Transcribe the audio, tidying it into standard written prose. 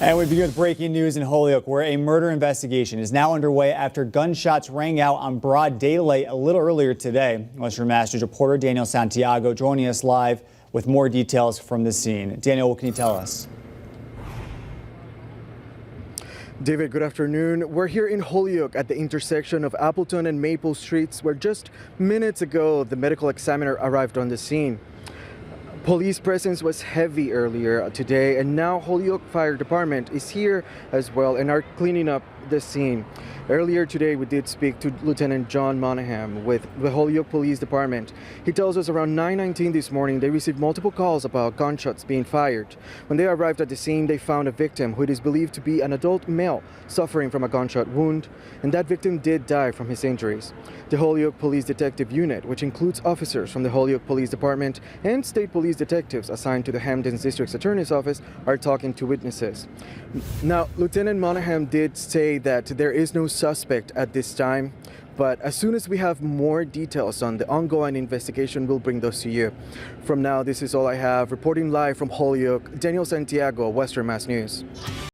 And we begin with breaking news in Holyoke, where a murder investigation is now underway after gunshots rang out on broad daylight a little earlier today. Western Mass News reporter Daniel Santiago joining us live with more details from the scene. Daniel, what can you tell us? David, good afternoon. We're here in Holyoke at the intersection of Appleton and Maple Streets, where just minutes ago the medical examiner arrived on the scene. Police presence was heavy earlier today, and now Holyoke Fire Department is here as well and are cleaning up the scene. Earlier today, we did speak to Lieutenant John Monahan with the Holyoke Police Department. He tells us around 9:19 this morning, they received multiple calls about gunshots being fired. When they arrived at the scene, they found a victim who it is believed to be an adult male suffering from a gunshot wound, and that victim did die from his injuries. The Holyoke Police Detective Unit, which includes officers from the Holyoke Police Department and state police detectives assigned to the Hampden's District Attorney's Office, are talking to witnesses. Now, Lieutenant Monahan did say that there is no suspect at this time, but as soon as we have more details on the ongoing investigation, we'll bring those to you. From now, this is all I have. Reporting live from Holyoke, Daniel Santiago, Western Mass News.